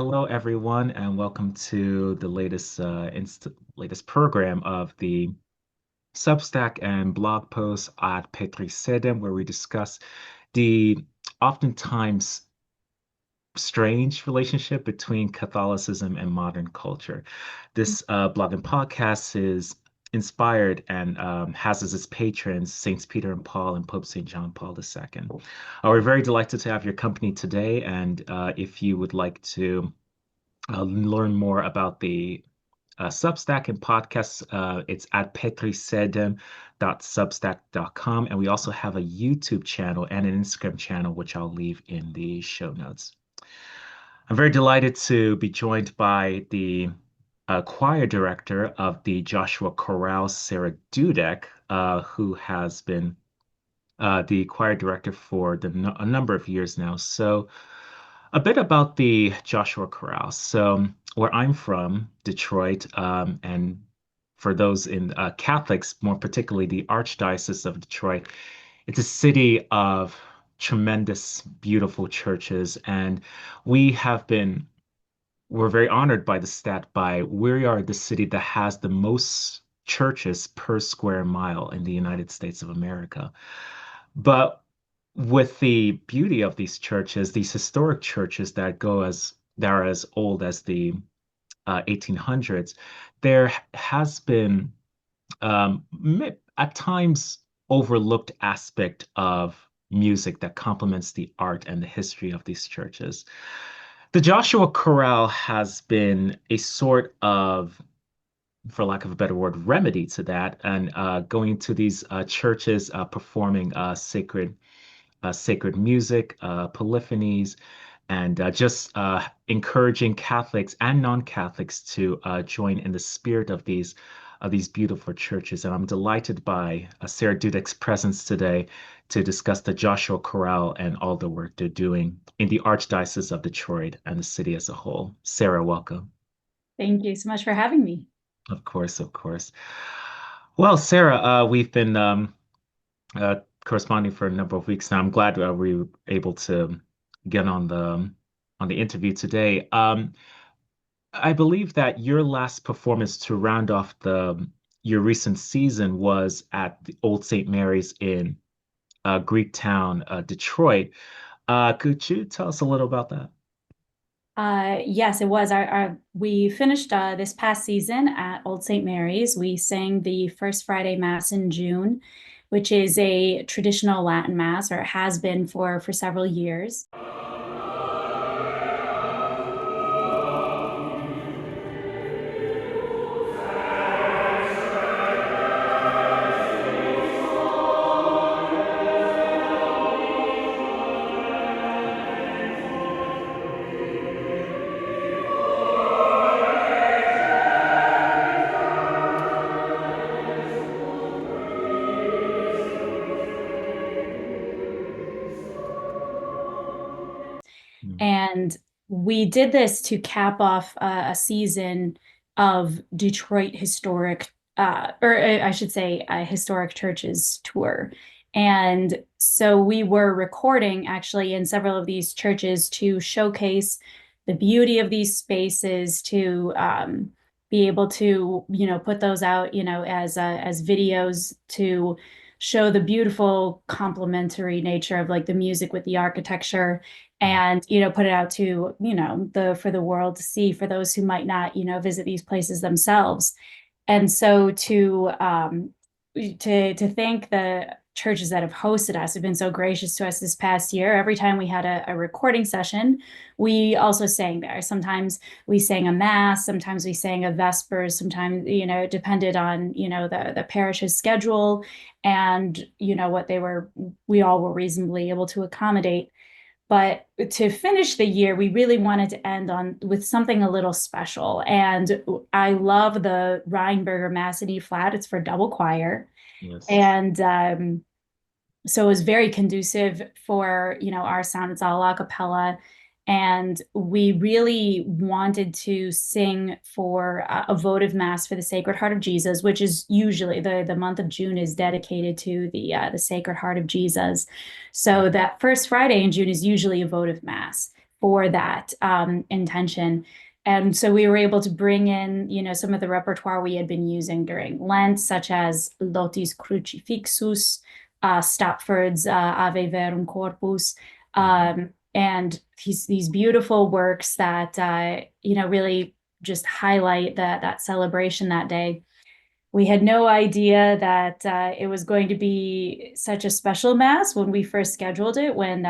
Hello, everyone, and welcome to the latest program of the Substack and blog post at Petri Sedem, where we discuss the oftentimes strange relationship between Catholicism and modern culture. This blog and podcast is inspired and has as its patrons Saints Peter and Paul and Pope St. John Paul II. We're very delighted to have your company today, and if you would like to learn more about the Substack and podcasts, it's at petrisedem.substack.com. And we also have a YouTube channel and an Instagram channel, which I'll leave in the show notes. I'm very delighted to be joined by the choir director of the Joshua Chorale, Sarah Dudek, who has been the choir director for a number of years now. So, a bit about the Joshua Chorale. So, where I'm from, Detroit, and for those in Catholics, more particularly the Archdiocese of Detroit, it's a city of tremendous, beautiful churches, and we have been we're very honored by the stat by we are the city that has the most churches per square mile in the United States of America. But with the beauty of these churches, these historic churches that are as old as the 1800s, there has been at times overlooked aspect of music that complements the art and the history of these churches. The Joshua Chorale has been a sort of, for lack of a better word, remedy to that, and going to these churches, performing sacred music, polyphonies, and just encouraging Catholics and non-Catholics to join in the spirit of these beautiful churches. And I'm delighted by Sarah Dudek's presence today to discuss the Joshua Chorale and all the work they're doing in the Archdiocese of Detroit and the city as a whole. Sarah, welcome. Thank you so much for having me. Of course, of course. Well, Sarah, we've been corresponding for a number of weeks now. I'm glad we were able to get on the interview today. I believe that your last performance to round off the your recent season was at the Old St. Mary's in Greektown, Detroit. Could you tell us a little about that? Yes, it was. We finished this past season at Old St. Mary's. We sang the first Friday Mass in June, which is a traditional Latin Mass, or it has been for several years. Mm. And we did this to cap off a season of Detroit historic, or I should say, a historic churches tour. And so we were recording actually in several of these churches to showcase the beauty of these spaces, to be able to, put those out, as videos to show the beautiful complementary nature of like the music with the architecture, and put it out to the for the world to see, for those who might not visit these places themselves. And so to thank the churches that have hosted us, have been so gracious to us this past year. Every time we had a recording session, we also sang there. Sometimes we sang a mass, sometimes we sang a vespers, sometimes it depended on the parish's schedule, and what we all were reasonably able to accommodate. But to finish the year, we really wanted to end on with something a little special. And I love the Rheinberger Mass in E flat. It's for double choir. Yes. And so it was very conducive for our sound. It's all a cappella, and we really wanted to sing for a votive mass for the Sacred Heart of Jesus, which is usually the month of June is dedicated to the Sacred Heart of Jesus. So that first Friday in June is usually a votive mass. for that intention. And so we were able to bring in, some of the repertoire we had been using during Lent, such as Lotis Crucifixus, Stopford's Ave Verum Corpus, Mhm. and these beautiful works that really just highlight that celebration that day. We had no idea that it was going to be such a special mass when we first scheduled it, when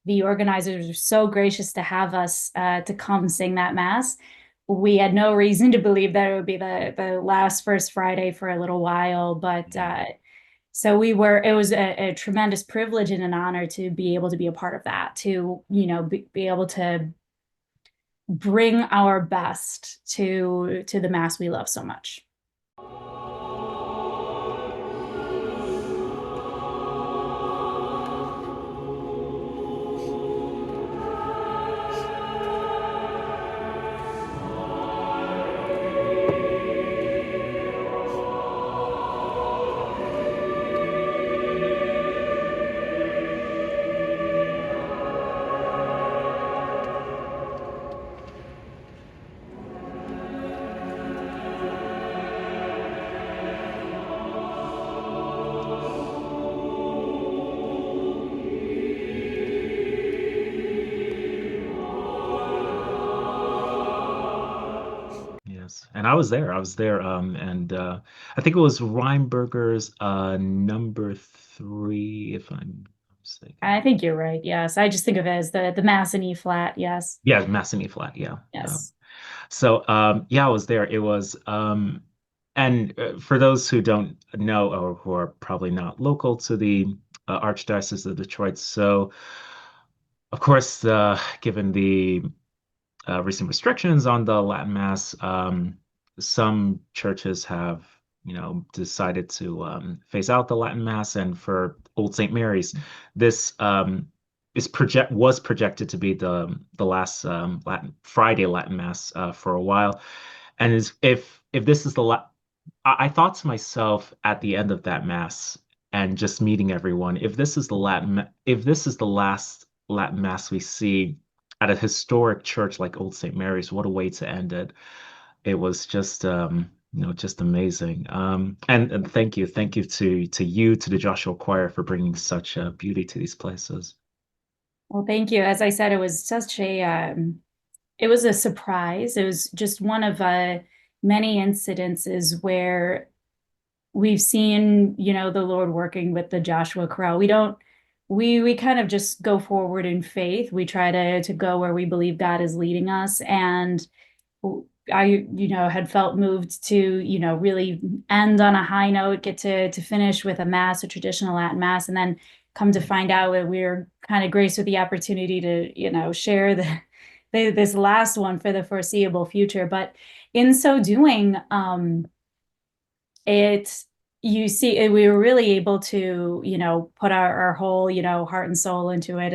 the organizers were so gracious to have us to come sing that mass. We had no reason to believe that it would be the last First Friday for a little while, but Yeah. so it was a tremendous privilege and an honor to be able to be a part of that, to, be able to bring our best to the mass we love so much. Yes. And I was there. I was there. And I think it was Reinberger's number three, if I'm not mistaken. I think you're right. Yes. I just think of it as the mass in E flat. Yes. Yeah, Massey flat. Yeah. Yes. So yeah, I was there. It was and for those who don't know or who are probably not local to the Archdiocese of Detroit, so of course, given the recent restrictions on the Latin Mass, some churches have, decided to phase out the Latin Mass, and for Old St. Mary's, this was projected to be the last Latin Friday Latin Mass for a while, and if this is the la I thought to myself at the end of that Mass and just meeting everyone, if this is the last Latin Mass we see at a historic church like Old St. Mary's, what a way to end it. It was just just amazing. And thank you to the Joshua Choir for bringing such beauty to these places. Well, thank you. As I said, it was a surprise. It was just one of many incidences where we've seen, the Lord working with the Joshua Chorale. We kind of just go forward in faith. We try to go where we believe God is leading us. And I, had felt moved to, really end on a high note, get to finish with a mass, a traditional Latin mass, and then come to find out that we're kind of graced with the opportunity to, share this last one for the foreseeable future. But in so doing, it you see we were really able to put our whole heart and soul into it,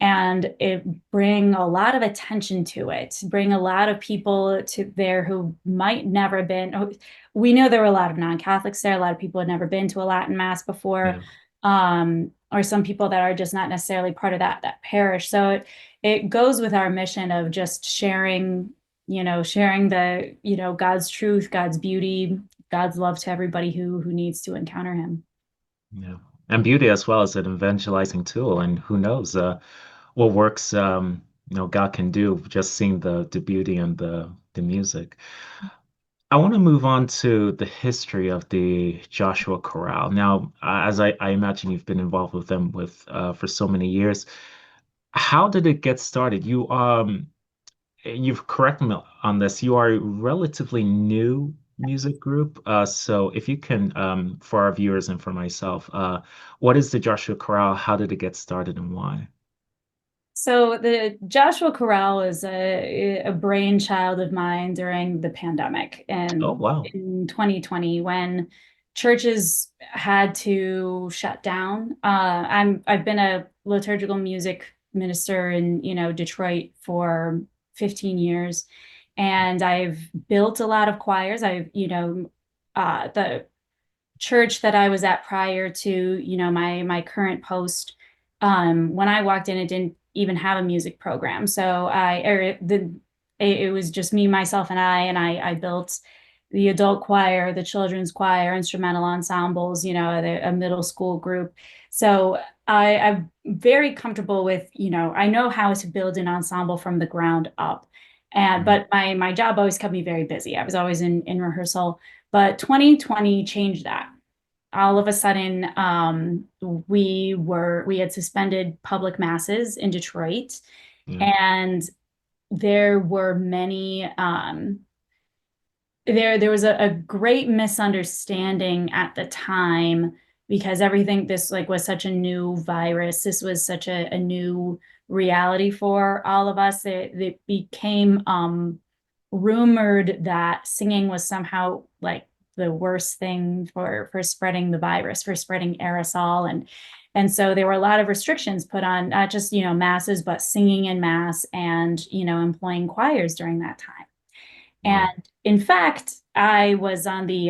and it bring a lot of attention to it, bring a lot of people to there who might never been. We know there were a lot of non-Catholics there, a lot of people had never been to a Latin mass before, Yeah. or some people that are just not necessarily part of that parish. So it goes with our mission of just sharing the God's truth, God's beauty, God's love to everybody who needs to encounter him. Yeah. And beauty as well as an evangelizing tool. And who knows what works God can do just seeing the beauty and the music. I want to move on to the history of the Joshua Chorale. Now, as I imagine you've been involved with them for so many years, how did it get started? You've corrected me on this. You are a relatively new music group. So if you can, for our viewers and for myself, what is the Joshua Chorale? How did it get started and why? So the Joshua Chorale is a brainchild of mine during the pandemic Oh, and wow. in 2020 when churches had to shut down. I've been a liturgical music minister in Detroit for 15 years, and I've built a lot of choirs. The church that I was at prior to my current post, when I walked in, it didn't even have a music program. So it was just me, myself, and I built the adult choir, the children's choir, instrumental ensembles, a middle school group. So I'm very comfortable with, I know how to build an ensemble from the ground up. And Mm, but my job always kept me very busy. I was always in rehearsal. But 2020 changed that. All of a sudden, we had suspended public masses in Detroit, yeah. and there were many there was a great misunderstanding at the time because everything this like was such a new virus. This was such a new reality for all of us. It became rumored that singing was somehow like the worst thing for spreading the virus, for spreading aerosol. And so there were a lot of restrictions put on not just, masses, but singing in mass and, employing choirs during that time. Wow. And in fact, I was on the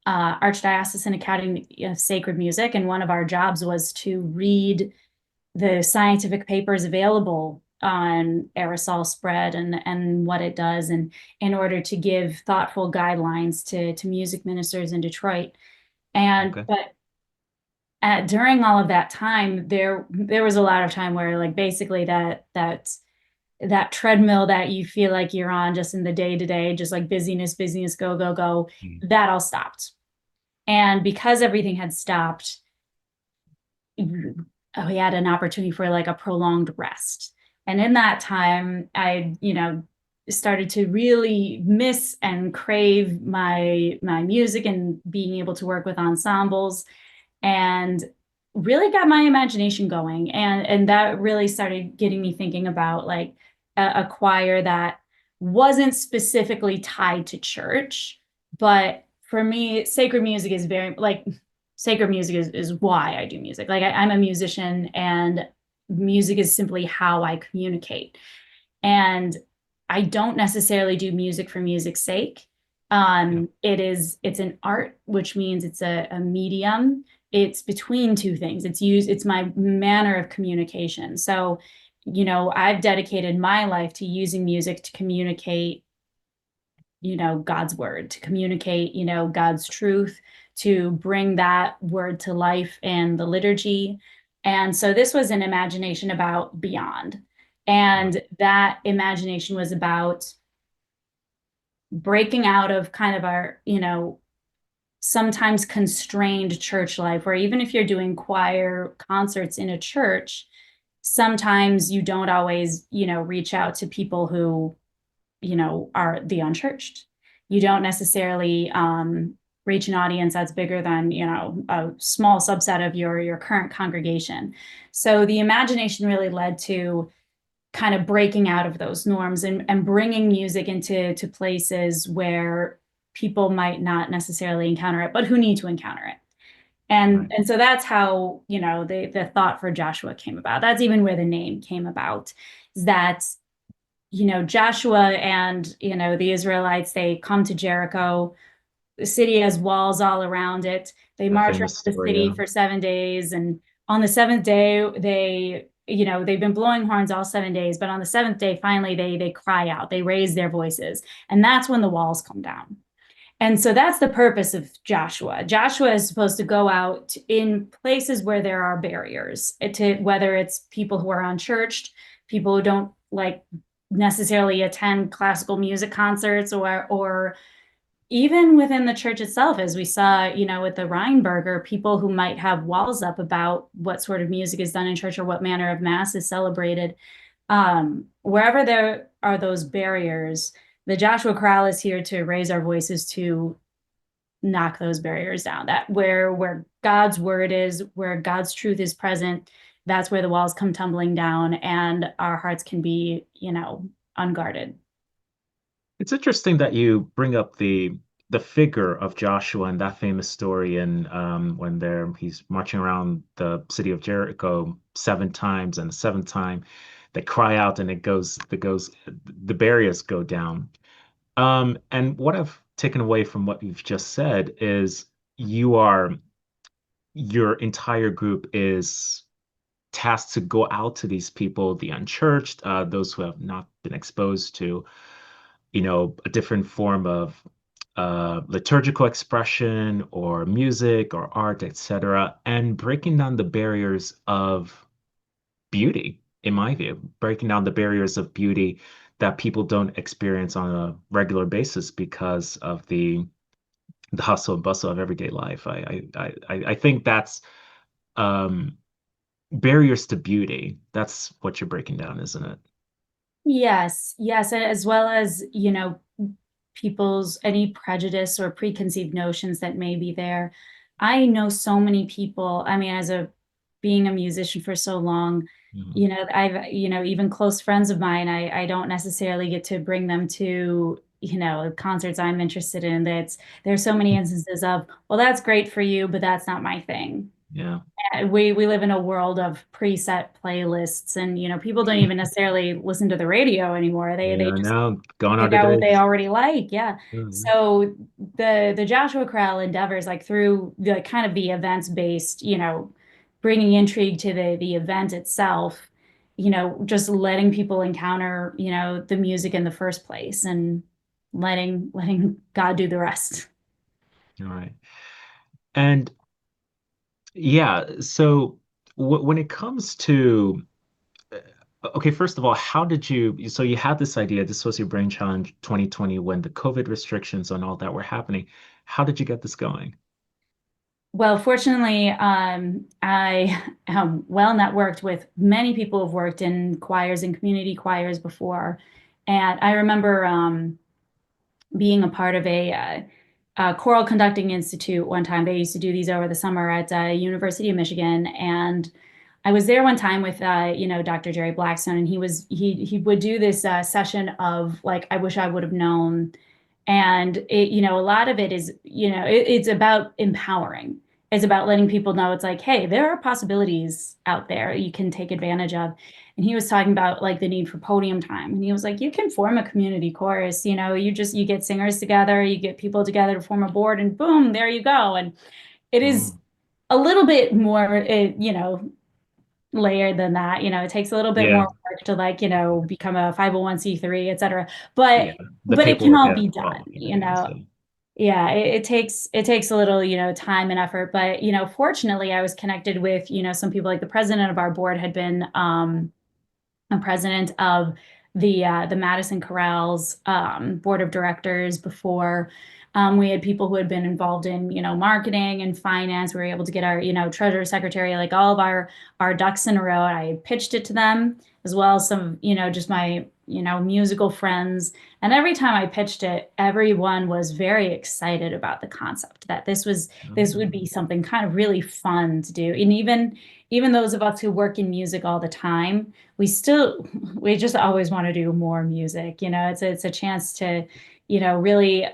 Archdiocesan Academy of Sacred Music, and one of our jobs was to read the scientific papers available on aerosol spread and what it does, and in order to give thoughtful guidelines to music ministers in Detroit. And Okay. but during all of that time, there was a lot of time where like basically that treadmill that you feel like you're on just in the day to day, just like busyness, busyness, go, go, go, Mm, that all stopped. And because everything had stopped, we had an opportunity for like a prolonged rest. And in that time, I, started to really miss and crave my music and being able to work with ensembles and really got my imagination going. And that really started getting me thinking about like a choir that wasn't specifically tied to church, but for me sacred music is very like sacred music is why I do music. Like I'm a musician, and music is simply how I communicate. And I don't necessarily do music for music's sake. yeah. It's an art, which means it's a medium. It's between two things. It's my manner of communication. So, I've dedicated my life to using music to communicate, God's word, to communicate, God's truth, to bring that word to life in the liturgy. And so this was an imagination about beyond. Wow. And that imagination was about breaking out of kind of our, sometimes constrained church life, where even if you're doing choir concerts in a church, sometimes you don't always, reach out to people who are the unchurched. You don't necessarily reach an audience that's bigger than, a small subset of your current congregation. So the imagination really led to kind of breaking out of those norms and bringing music into places where people might not necessarily encounter it, but who need to encounter it. And Right. and so that's how, the thought for Joshua came about. That's even where the name came about, is that Joshua and, the Israelites, they come to Jericho. The city has walls all around it. They The march around famous the story. city for 7 days. And on the seventh day, they've been blowing horns all 7 days. But on the seventh day, finally, they cry out, they raise their voices. And that's when the walls come down. And so that's the purpose of Joshua. Joshua is supposed to go out in places where there are barriers, to whether it's people who are unchurched, people who don't like necessarily attend classical music concerts, or even within the church itself, as we saw, with the Rheinberger, people who might have walls up about what sort of music is done in church or what manner of mass is celebrated. Wherever there are those barriers, the Joshua Chorale is here to raise our voices to knock those barriers down. That where God's word is, where God's truth is present, that's where the walls come tumbling down, and our hearts can be, unguarded. It's interesting that you bring up the figure of Joshua and that famous story and when he's marching around the city of Jericho 7 times, and the seventh time they cry out and the barriers go down. And what I've taken away from what you've just said is you are your entire group is tasked to go out to these people, the unchurched, those who have not been exposed to, a different form of liturgical expression or music or art, etc., and breaking down the barriers of beauty, in my view, breaking down the barriers of beauty that people don't experience on a regular basis because of the hustle and bustle of everyday life. I think that's um, barriers to beauty. That's what you're breaking down, isn't it? Yes, yes, and as well as, people's any prejudice or preconceived notions that may be there. I know so many people, I mean, as a being a musician for so long, Mhm. I've, even close friends of mine, I don't necessarily get to bring them to, concerts I'm interested in. There's so many instances of, well, that's great for you, but that's not my thing. Yeah. We live in a world of preset playlists, and people don't even necessarily listen to the radio anymore. They Yeah, just now gone are pick the out what they days. already like. Yeah. Mhm. So the Joshua Chorale endeavors, like through the kind of the events based, bringing intrigue to the event itself, just letting people encounter, the music in the first place, and letting God do the rest. All right. And yeah, so when it comes to okay, first of all, how did so you had this idea, this was your brain challenge 2020 when the COVID restrictions and all that were happening. How did you get this going? Well, fortunately, I am well networked with many people who've worked in choirs and community choirs before. And I remember being a part of a choral conducting institute one time. They used to do these over the summer at University of Michigan, and I was there one time with Dr. Jerry Blackstone, and he would do this session of like I wish I would have known, and a lot of it is it's about empowering. It's about letting people know it's like, hey, there are possibilities out there you can take advantage of. And he was talking about like the need for podium time. And he was like, you can form a community chorus, you get singers together, you get people together to form a board, and boom, there you go. And it is Oh, a little bit more, layered than that. It takes a little bit yeah, more work to like, become a 501(c)(3), et cetera. yeah. The But it can paperwork all has be to done, follow kind of thing. So, Yeah, it takes a little, time and effort. But, fortunately I was connected with, some people like the president of our board had been a president of the Madison Chorale's board of directors before. We had people who had been involved in, marketing and finance. We were able to get our, treasurer, secretary, like all of our ducks in a row. I pitched it to them as well as some, just my, musical friends. And every time I pitched it, everyone was very excited about the concept that this would be something kind of really fun to do. And even those of us who work in music all the time, we just always want to do more music. It's a chance to, really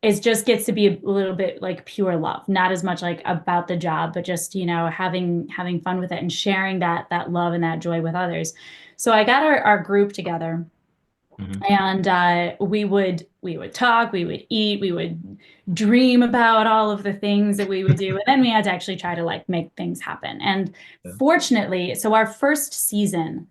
it just gets to be a little bit like pure love, not as much like about the job, but just, having fun with it and sharing that love and that joy with others. So I got our group together, mhm. and we would talk, we would eat, we would dream about all of the things that we would do, and then we had to actually try to like make things happen. And Yeah. fortunately, so our first season,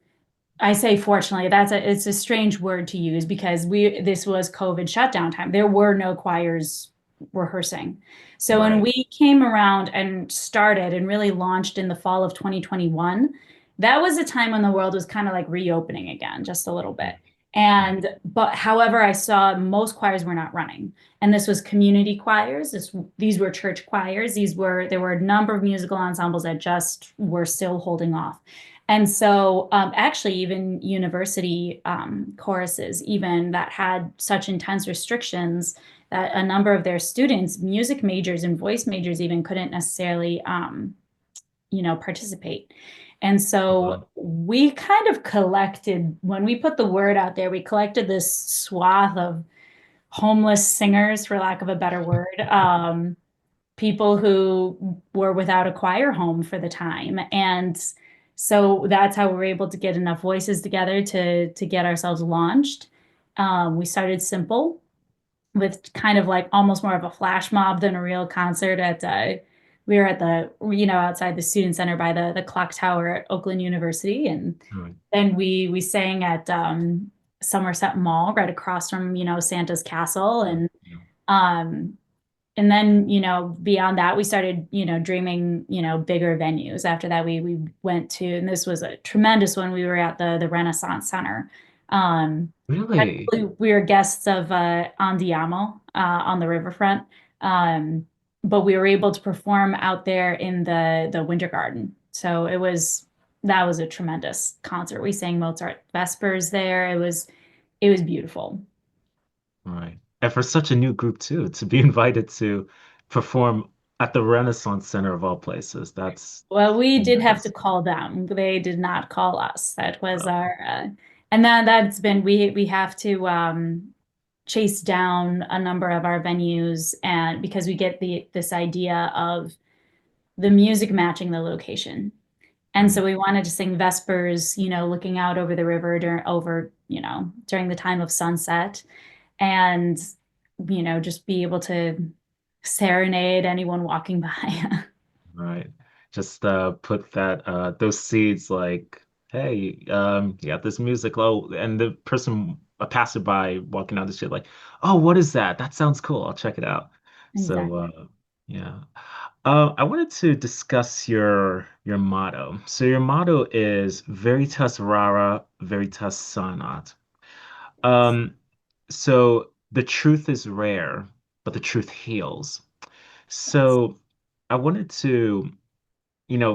I say fortunately, it's a strange word to use because this was COVID shutdown time. There were no choirs rehearsing. So when Right. we came around and started and really launched in the fall of 2021, that was a time when the world was kind of like reopening again, just a little bit. Mhm. But however, I saw most choirs were not running. And this was community choirs. These were church choirs. There were a number of musical ensembles that just were still holding off. And so, actually, even university choruses, even that had such intense restrictions that a number of their students, music majors and voice majors, even couldn't necessarily, participate. And Wow. so we kind of collected, when we put the word out there, we collected this swath of homeless singers, for lack of a better word, people who were without a choir home for the time. And so that's how we were able to get enough voices together to get ourselves launched. We started simple with kind of like almost more of a flash mob than a real concert at we were at outside the student center by the clock tower at Oakland University, and Right. then we sang at Somerset Mall right across from, Santa's Castle, Yeah. and Yeah. um and then, beyond that, we started, dreaming, bigger venues. After that, we went to, and this was a tremendous one. We were at the Renaissance Center. Um, Really? Actually, we were guests of Andiamo on the riverfront. Um, but we were able to perform out there in the Winter Garden. So that was a tremendous concert. We sang Mozart Vespers there. It was beautiful. Right. And for such a new group too, to be invited to perform at the Renaissance Center of all places, that's Well, we did have to tremendous. call them. They did not call us. That was Uh, our, and then that's been we have to chase down a number of our venues, and because we get this idea of the music matching the location. And right. so we wanted to sing Vespers, looking out over the river during the time of sunset, and just be able to serenade anyone walking by. Right. Just put that those seeds like, hey, you got this music, oh, and the person, a passerby walking down the street, like, oh, what is that? That sounds cool. I'll check it out. So Exactly. yeah. I wanted to discuss your motto. So your motto is Veritas rara, Veritas sanat. Um, so the truth is rare, but the truth heals. So I wanted to,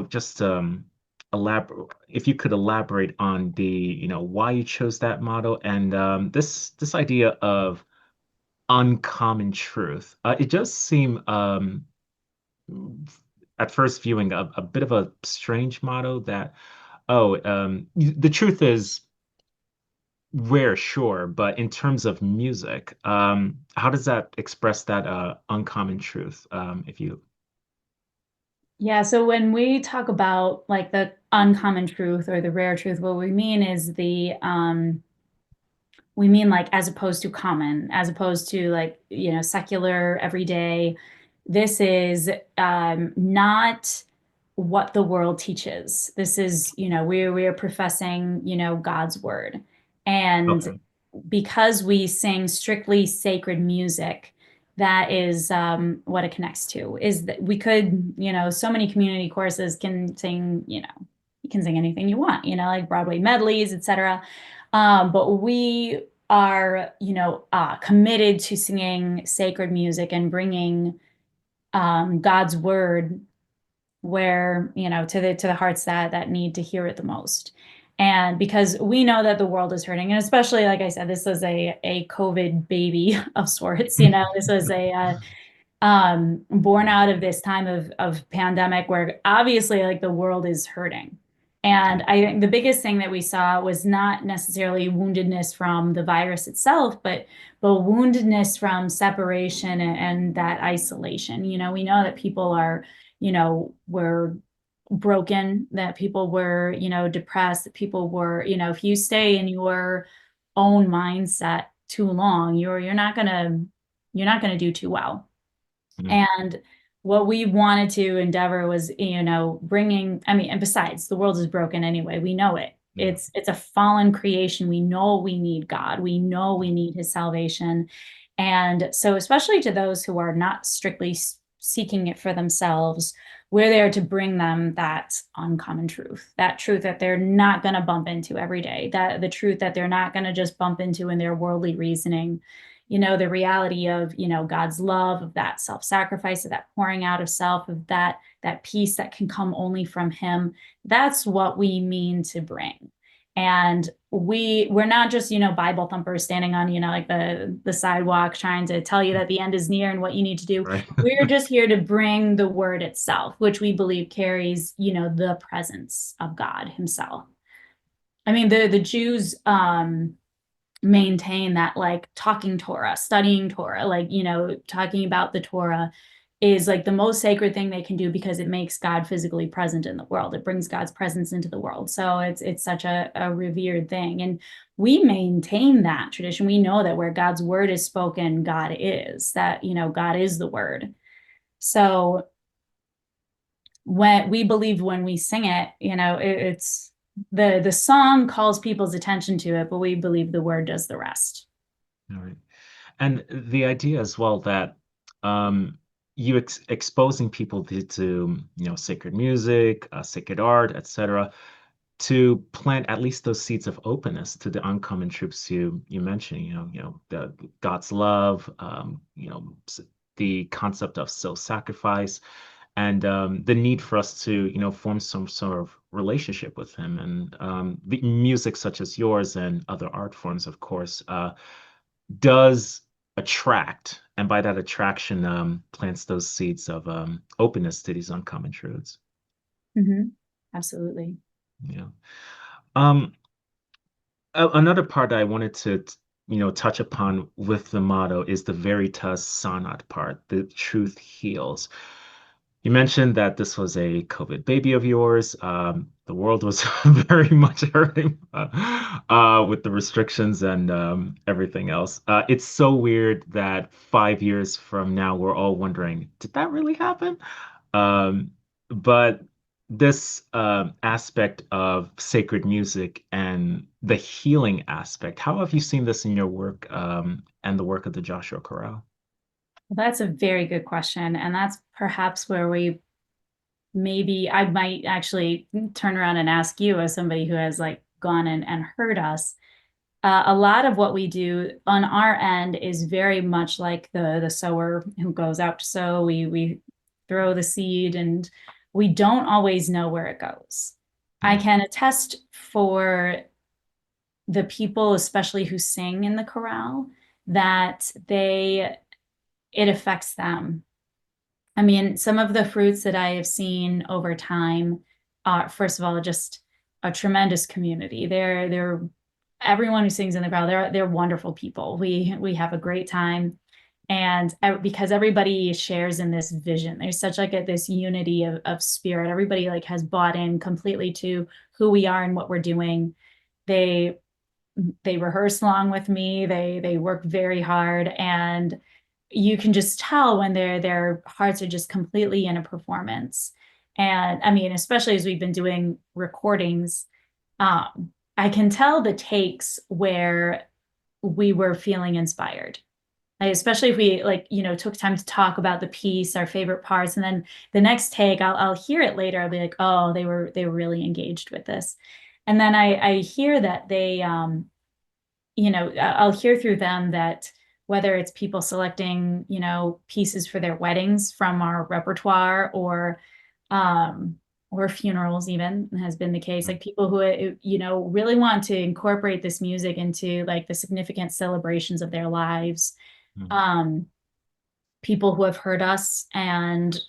just elaborate, if you could elaborate on the, why you chose that motto and this idea of uncommon truth. It does seem at first viewing a bit of a strange motto that, oh, the truth is rare, sure, but in terms of music, how does that express that uncommon truth? If you, Yeah, so when we talk about like the uncommon truth or the rare truth, what we mean is we mean like as opposed to common, as opposed to like, secular, everyday. This is not what the world teaches. This is, we're professing, God's word. And okay, because we sing strictly sacred music, that is what it connects to. Is that we could, so many community choruses can sing, you can sing anything you want, like Broadway medleys, etc. But we are, committed to singing sacred music and bringing God's word where, to the hearts that need to hear it the most. And because we know that the world is hurting, and especially, like I said, this is a COVID baby of sorts. This was a born out of this time of pandemic where obviously like the world is hurting. And I think the biggest thing that we saw was not necessarily woundedness from the virus itself, but woundedness from separation and that isolation. We know that people are, were broken, that people were, depressed, that people were, if you stay in your own mindset too long, you're not gonna do too well. Mhm. And what we wanted to endeavor was, bringing, I mean, and besides, the world is broken anyway. We know it. Yeah. It's a fallen creation. We know we need God. We know we need his salvation. And so, especially to those who are not strictly seeking it for themselves, we're there to bring them that uncommon truth, that truth that they're not going to bump into every day, that the truth that they're not going to just bump into in their worldly reasoning, the reality of, God's love, of that self-sacrifice, of that pouring out of self, of that peace that can come only from him. That's what we mean to bring. And we're not just, Bible thumpers standing on, like the sidewalk trying to tell you that the end is near and what you need to do. Right. We're just here to bring the word itself, which we believe carries, the presence of God himself. I mean, the Jews maintain that like talking Torah, studying Torah, like, talking about the Torah is like the most sacred thing they can do because it makes God physically present in the world. It brings God's presence into the world. So it's such a revered thing. And we maintain that tradition. We know that where God's word is spoken, God is, that, God is the word. So when we believe when we sing it, it's the song calls people's attention to it, but we believe the word does the rest. All right. And the idea as well that um, you exposing people to sacred music, sacred art, etc., to plant at least those seeds of openness to the uncommon truths you mentioned. The God's love, the concept of self-sacrifice, and the need for us to form some sort of relationship with Him. And the music such as yours and other art forms, of course. Does attract, and by that attraction, plants those seeds of openness to these uncommon truths. Hmm. Absolutely. Yeah. Um, Another part I wanted to, touch upon with the motto is the Veritas sanat part, the truth heals. You mentioned that this was a COVID baby of yours. The world was very much hurting with the restrictions and everything else. It's so weird that 5 years from now, we're all wondering, did that really happen? Um, but this aspect of sacred music and the healing aspect, how have you seen this in your work and the work of the Joshua Chorale? Well, that's a very good question. And that's perhaps where we maybe I might actually turn around and ask you as somebody who has like gone and heard us. A lot of what we do on our end is very much like the sower who goes out to sow. We throw the seed and we don't always know where it goes. I Yeah. can attest for the people, especially who sing in the chorale, that it affects them. I mean, some of the fruits that I have seen over time are, first of all, just a tremendous community. They're everyone who sings in the crowd. They're wonderful people. We have a great time, and because everybody shares in this vision, there's such like this unity of spirit. Everybody like has bought in completely to who we are and what we're doing. They they rehearse along with me. They work very hard, and you can just tell when their hearts are just completely in a performance. And I mean, especially as we've been doing recordings, I can tell the takes where we were feeling inspired. Like, especially if we like, took time to talk about the piece, our favorite parts, and then the next take, I'll hear it later. I'll be like, oh, they were really engaged with this. And then I hear that I'll hear through them that whether it's people selecting, pieces for their weddings from our repertoire um, or funerals even has been the case, like people who, really want to incorporate this music into like the significant celebrations of their lives. Mhm. Um, People who have heard us and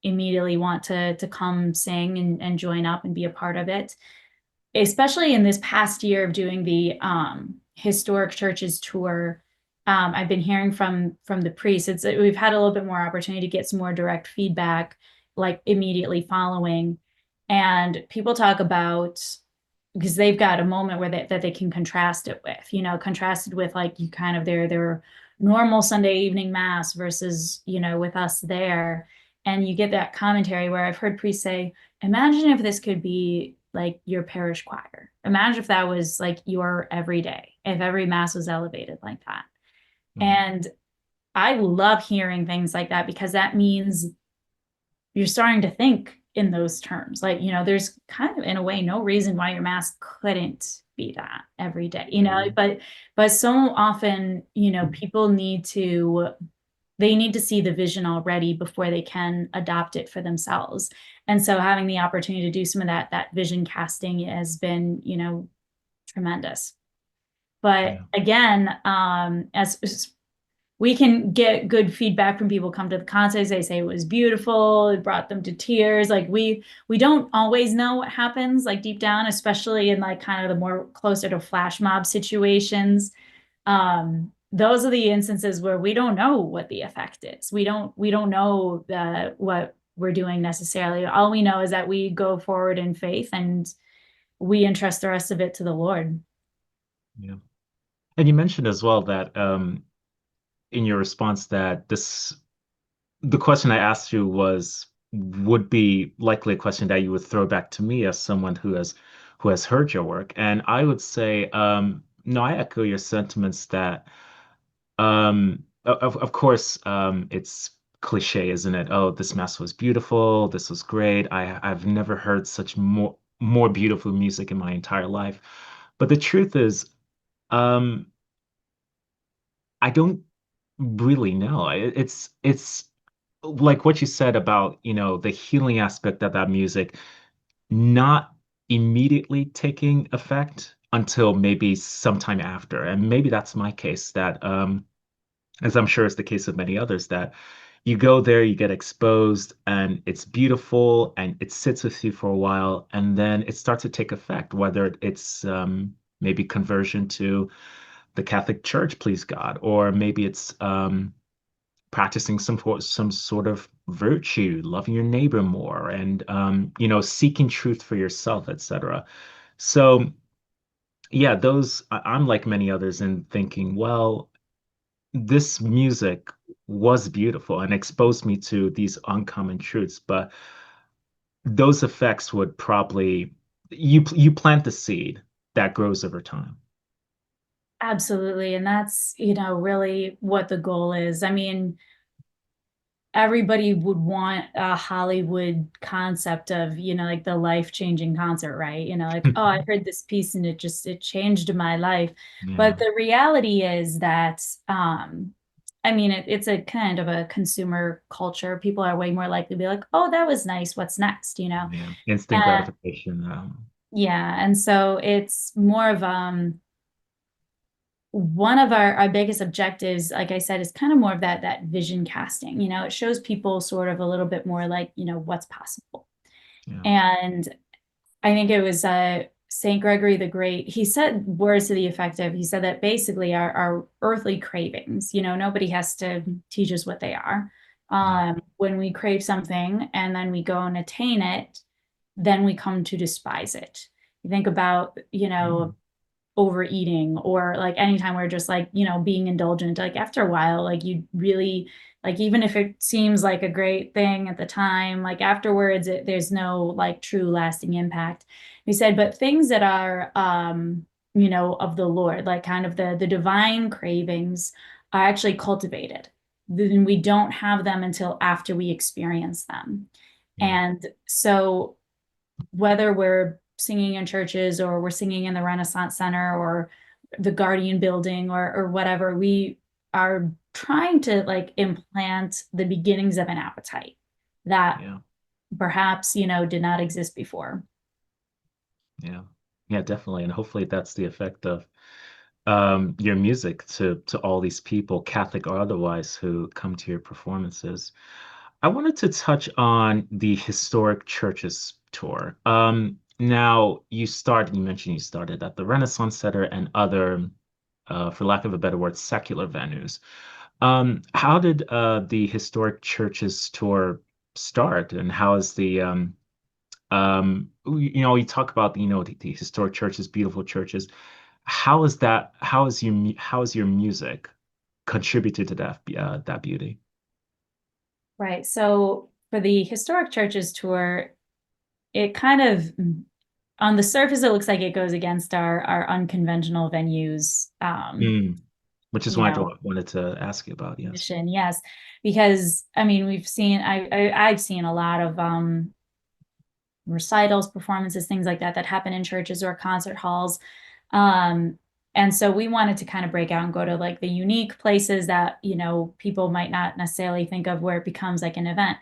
immediately want to come sing and join up and be a part of it, especially in this past year of doing the historic churches tour. I've been hearing from the priests. We've had a little bit more opportunity to get some more direct feedback, like immediately following, and people talk about because they've got a moment where that they can contrast it with, contrasted with like you kind of their normal Sunday evening mass versus with us there, and you get that commentary where I've heard priests say, imagine if this could be like your parish choir. Imagine if that was like your everyday, if every mass was elevated like that. Mhm. And I love hearing things like that because that means you're starting to think in those terms. Like, there's kind of in a way no reason why your mass couldn't be that every day, Yeah. but so often, people they need to see the vision already before they can adopt it for themselves. And so having the opportunity to do some of that vision casting has been, tremendous. But Yeah. again, as we can get good feedback from people come to the concerts, they say it was beautiful, it brought them to tears. Like we don't always know what happens like deep down, especially in like kind of the more closer to flash mob situations. Those are the instances where we don't know what the effect is. We don't know what we're doing necessarily. All we know is that we go forward in faith and we entrust the rest of it to the Lord. Yeah. And you mentioned as well that in your response that the question I asked you was would be likely a question that you would throw back to me as someone who has heard your work. And I would say, no, I echo your sentiments that of course, it's cliche, isn't it? Oh, this mass was beautiful. This was great. I've never heard such more beautiful music in my entire life. But the truth is, um, I don't really know. It's like what you said about, the healing aspect of that music not immediately taking effect until maybe sometime after. And maybe that's my case that as I'm sure is the case with many others, that you go there, you get exposed, and it's beautiful, and it sits with you for a while, and then it starts to take effect, whether it's maybe conversion to the Catholic Church, please God, or maybe it's practicing some sort of virtue, loving your neighbor more, and seeking truth for yourself, etc. So yeah, I'm like many others in thinking, well, this music was beautiful and exposed me to these uncommon truths, but those effects would probably you plant the seed that grows over time. Absolutely. And that's, really what the goal is. I mean, everybody would want a Hollywood concept of, like the life-changing concert, right? Like, oh, I heard this piece and it changed my life. Yeah, But the reality is that, I mean, it's a kind of a consumer culture. People are way more likely to be like, oh, that was nice. What's next? yeah. Instant And gratification. yeah. And so it's more of, one of our biggest objectives, like I said, is kind of more of that vision casting. It shows people sort of a little bit more like, what's possible. Yeah, And I think it was Saint Gregory the Great. He said words to the effect of, he said that basically our earthly cravings, nobody has to teach us what they are. yeah. When we crave something and then we go and attain it, then we come to despise it. You think about, Mm, overeating, or like anytime we're just like, being indulgent, like after a while, like you really, like, even if it seems like a great thing at the time, like afterwards there's no like true lasting impact. He said, but things that are of the Lord, like kind of the divine cravings, are actually cultivated. Then we don't have them until after we experience them. yeah, And so whether we're singing in churches or we're singing in the Renaissance Center or the Guardian building, or whatever, we are trying to like implant the beginnings of an appetite that yeah, perhaps, did not exist before. yeah, yeah, definitely. And hopefully that's the effect of your music to all these people, Catholic or otherwise, who come to your performances. I wanted to touch on the historic churches tour. Now you mentioned you started at the Renaissance Center and other, for lack of a better word, secular venues. How did the historic churches tour start, and how is you talk about, the historic churches, beautiful churches. How is that, how is your music contributed to that beauty? Right. So for the historic churches tour, it kind of, on the surface, it looks like it goes against our unconventional venues, Mm, which is you why I know, wanted to ask you about, yes. mission. Yes, because I mean, I've seen a lot of recitals, performances, things like that happen in churches or concert halls. Um, and so we wanted to kind of break out and go to like the unique places that, people might not necessarily think of, where it becomes like an event.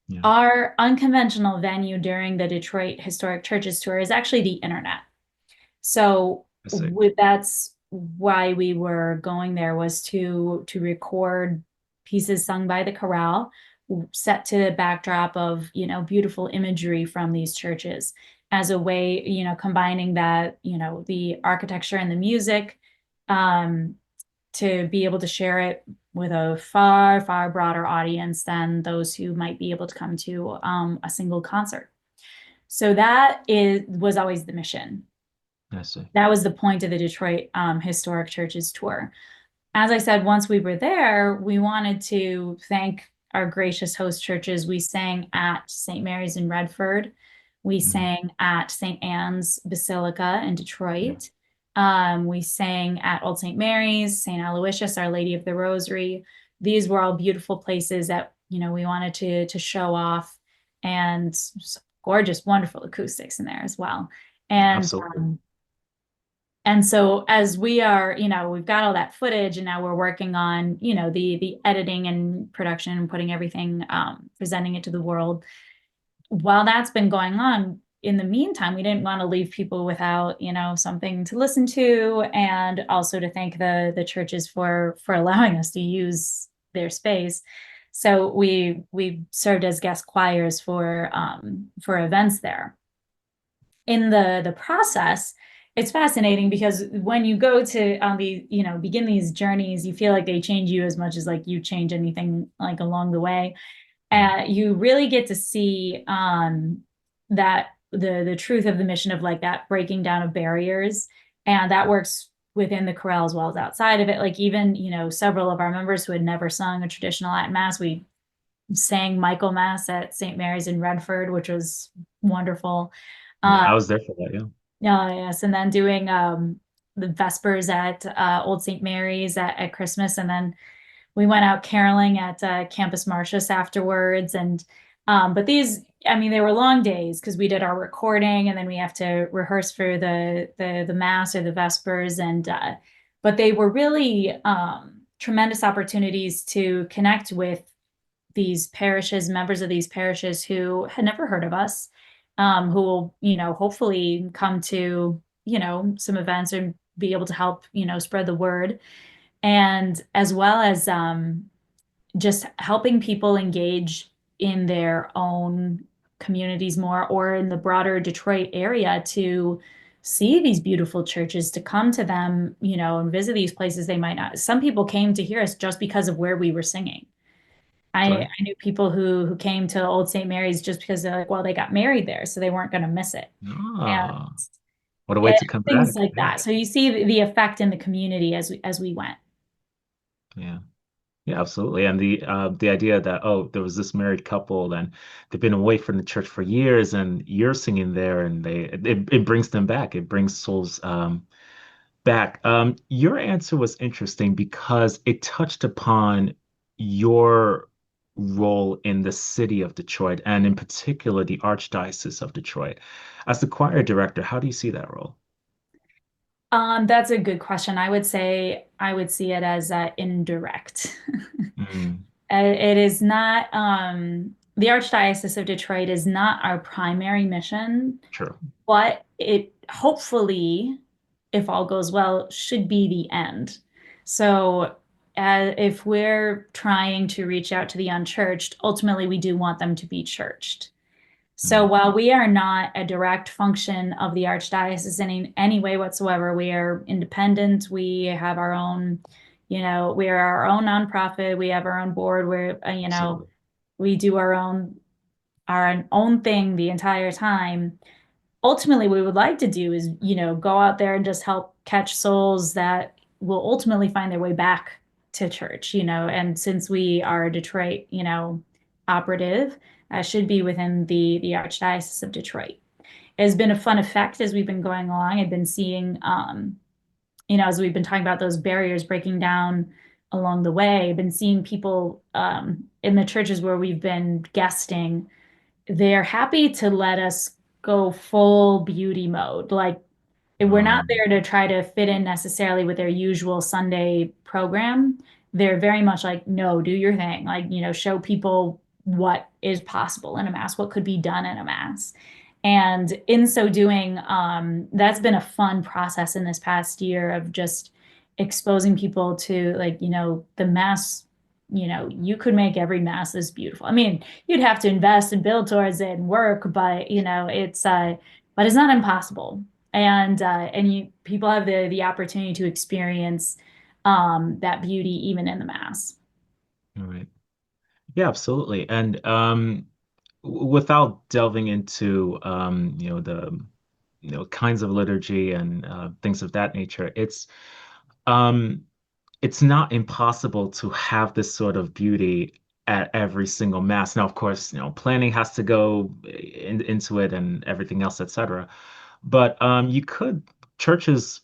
Yeah, Our unconventional venue during the Detroit Historic Churches Tour is actually the internet. So I see. that's why we were going there, was to record pieces sung by the chorale, set to the backdrop of, beautiful imagery from these churches, as a way, combining that, the architecture and the music, um, to be able to share it with a far, far broader audience than those who might be able to come to a single concert. So that was always the mission. I see. That was the point of the Detroit Historic Churches tour. As I said, once we were there, we wanted to thank our gracious host churches. We sang at St. Mary's in Redford. We Mhm. sang at St. Anne's Basilica in Yeah, Detroit. We sang at Old St. Mary's, St. Aloysius, Our Lady of the Rosary. These were all beautiful places that, we wanted to show off, and gorgeous, wonderful acoustics in there as well. And absolutely. um, and so as we are, we've got all that footage and now we're working on, the editing and production and putting everything, presenting it to the world. While that's been going on, in the meantime, we didn't want to leave people without, something to listen to, and also to thank the churches for allowing us to use their space. So we served as guest choirs for events there. In the process, it's fascinating because when you go to begin these journeys, you feel like they change you as much as like you change anything like along the way. Mm. You really get to see that the truth of the mission of like that breaking down of barriers, and that works within the chorale as well as outside of it. Like even several of our members who had never sung a traditional Latin mass, we sang Michaelmas at St. Mary's in Redford, which was wonderful. Yeah, Uh, I was there for that. Yeah. yeah, yes, and then doing the Vespers at Old St. Mary's at Christmas, and then we went out caroling at Campus Martius afterwards. And but these, I mean, they were long days because we did our recording and then we have to rehearse for the mass or the Vespers, and but they were really tremendous opportunities to connect with these parishes, members of these parishes who had never heard of us, who will, hopefully come to, some events and be able to help, spread the word. And as well as just helping people engage in their own communities more, or in the broader Detroit area, to see these beautiful churches, to come to them, and visit these places they might not. Some people came to hear us just because of where we were singing. I Right. knew people who came to Old St. Mary's just because they're like, well, they got married there, so they weren't going to miss it. And Ah, what a way it, to come things back. like Yeah. that. So you see the effect in the community as we went. Yeah. Yeah, absolutely. And the idea that, oh, there was this married couple and they've been away from the church for years and you're singing there and it brings them back. It brings souls back. Your answer was interesting because it touched upon your role in the city of Detroit and in particular the Archdiocese of Detroit. As the choir director, how do you see that role? That's a good question. I would say I would see it as indirect. Mm, It is not, the Archdiocese of Detroit is not our primary mission, true. but it hopefully, if all goes well, should be the end. So, if we're trying to reach out to the unchurched, ultimately we do want them to be churched. So Mm, while we are not a direct function of the Archdiocese in any way whatsoever, we are independent. We have our own, we are our own nonprofit. We have our own board where, absolutely. we do our own thing the entire time. Ultimately, what we would like to do is, go out there and just help catch souls that will ultimately find their way back to church, and since we are Detroit, operative, should be within the Archdiocese of Detroit. It has been a fun effect as we've been going along. I've been seeing, as we've been talking about those barriers breaking down along the way, I've been seeing people in the churches where we've been guesting, they're happy to let us go full beauty mode. Like, we're not Um, there to try to fit in necessarily with their usual Sunday program. They're very much like, no, do your thing. Like, show people what is possible in a mass, what could be done in a mass. And in so doing, that's been a fun process in this past year of just exposing people to, like, the mass. You could make every mass this beautiful. I mean, you'd have to invest and build towards it and work, but but it's not impossible. And people have the opportunity to experience that beauty even in the mass. all right. Yeah, absolutely. And without delving into the kinds of liturgy and things of that nature, um it's not impossible to have this sort of beauty at every single mass. Now, of course, planning has to go into it and everything else, etc. But you could churches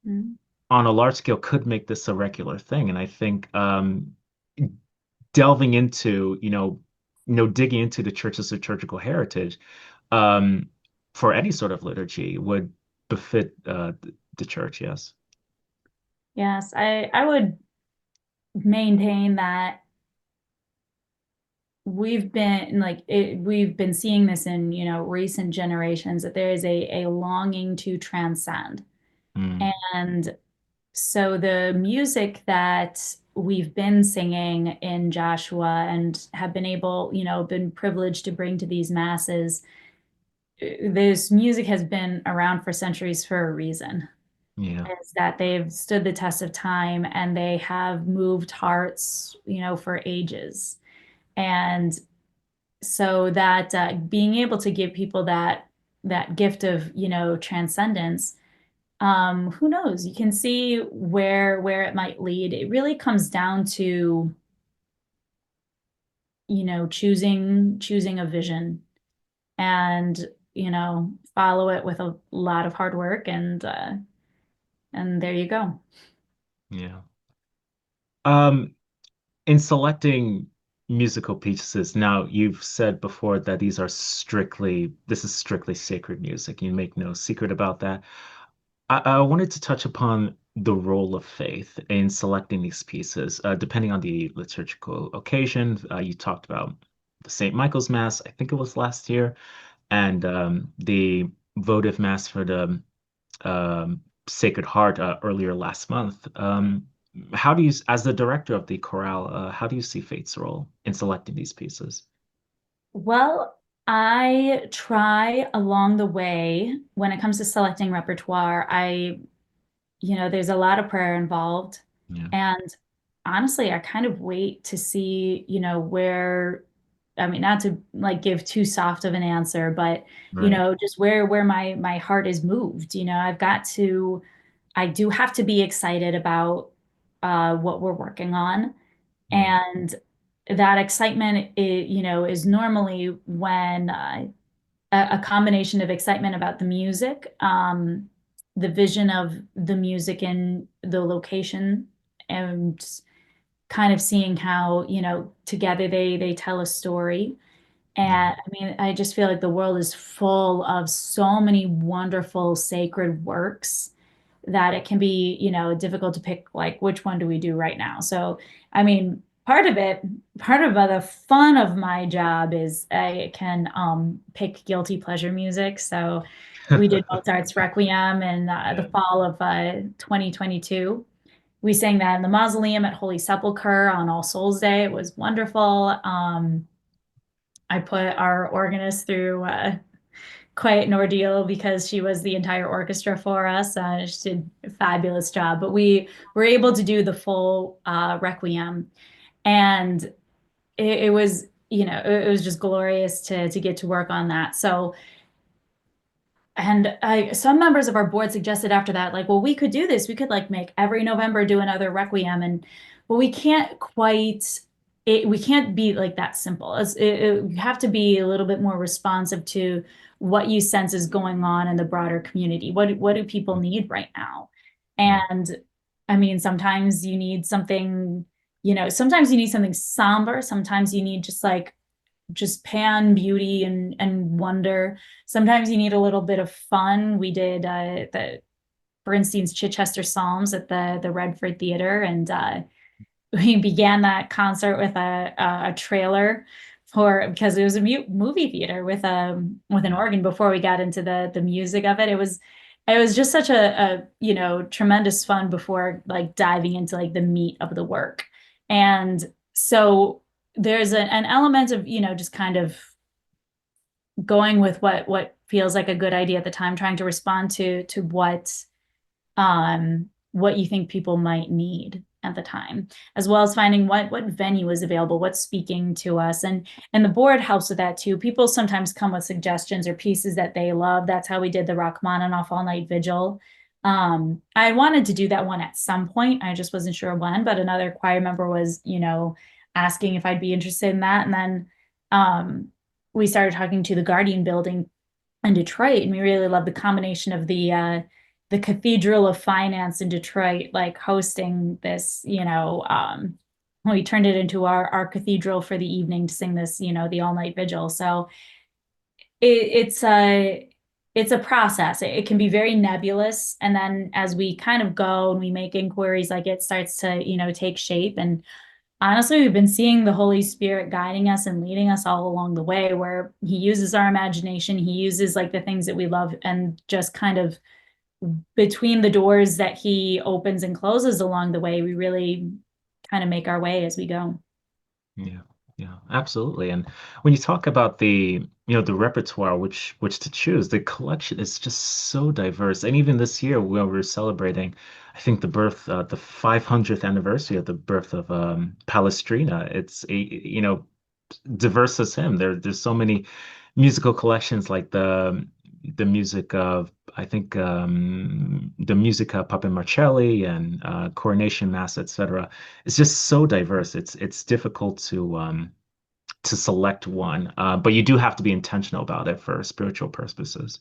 Mm. on a large scale could make this a regular thing, and I think delving into, digging into the church's liturgical heritage um, for any sort of liturgy would befit the church. Yes. Yes, I would maintain that we've been seeing this in, recent generations, that there is a longing to transcend. Mm, And so the music that we've been singing in Joshua and have been able, been privileged to bring to these masses, this music has been around for centuries for a reason. yeah. Is that they've stood the test of time and they have moved hearts, for ages. And so that being able to give people that gift of, transcendence, who knows? You can see where it might lead. It really comes down to, choosing a vision and, follow it with a lot of hard work, and there you go. Yeah. Um, in selecting musical pieces, now you've said before that this is strictly sacred music. You make no secret about that. I wanted to touch upon the role of faith in selecting these pieces, depending on the liturgical occasion. You talked about the St. Michael's Mass, I think it was last year, and the votive Mass for the Sacred Heart earlier last month. How do you, as the director of the chorale, how do you see faith's role in selecting these pieces? Well, I try along the way when it comes to selecting repertoire. There's a lot of prayer involved. Yeah, And honestly, I kind of wait to see, I mean, not to like give too soft of an answer, but, right. just where my heart is moved. I do have to be excited about what we're working on. Yeah, And that excitement is normally when a combination of excitement about the music, the vision of the music in the location, and kind of seeing how, together they tell a story. yeah, And I mean, I just feel like the world is full of so many wonderful sacred works that it can be, difficult to pick like which one do we do right now. So, I mean, part of the fun of my job is I can pick guilty pleasure music. So we did Mozart's Requiem in the yeah. fall of 2022. We sang that in the mausoleum at Holy Sepulchre on All Souls Day. It was wonderful. I put our organist through quite an ordeal because she was the entire orchestra for us. She did a fabulous job. But we were able to do the full Requiem, and it was, it was just glorious to get to work on that. So, and some members of our board suggested after that, like, well, we could do this. We could like make every November do another Requiem, and but we can't quite. We can't be like that simple. You have to be a little bit more responsive to what you sense is going on in the broader community. What do people need right now? Yeah, And I mean, sometimes you need something. Sometimes you need something somber. Sometimes you need just pan beauty and wonder. Sometimes you need a little bit of fun. We did the Bernstein's Chichester Psalms at the Redford Theater, and we began that concert with a trailer for because it was a movie theater with an yeah, organ before we got into the music of it. It was just such a tremendous fun before like diving into like the meat of the work. And so there's an element of, just kind of going with what feels like a good idea at the time, trying to respond to what you think people might need at the time, as well as finding what venue is available, what's speaking to us. And the board helps with that too. People sometimes come with suggestions or pieces that they love. That's how we did the Rachmaninoff All Night Vigil. I wanted to do that one at some point. I just wasn't sure when, but another choir member was, asking if I'd be interested in that. And then we started talking to the Guardian building in Detroit, and we really love the combination of the Cathedral of Finance in Detroit, like hosting this, we turned it into our cathedral for the evening to sing this, the all night vigil. So it's a process. It can be very nebulous, and then as we kind of go and we make inquiries, like it starts to take shape. And honestly, we've been seeing the Holy Spirit guiding us and leading us all along the way, where He uses our imagination, He uses like the things that we love, and just kind of between the doors that He opens and closes along the way, we really kind of make our way as we go. Yeah, yeah, absolutely. And when you talk about the repertoire, which to choose, the collection is just so diverse. And even this year, when we're celebrating, I think the 500th anniversary of the birth of Palestrina. It's diverse as him. There's so many musical collections like the music of I think the Musica Papa Marcelli and Coronation Mass, etc. It's just so diverse. It's difficult to select one, but you do have to be intentional about it for spiritual purposes.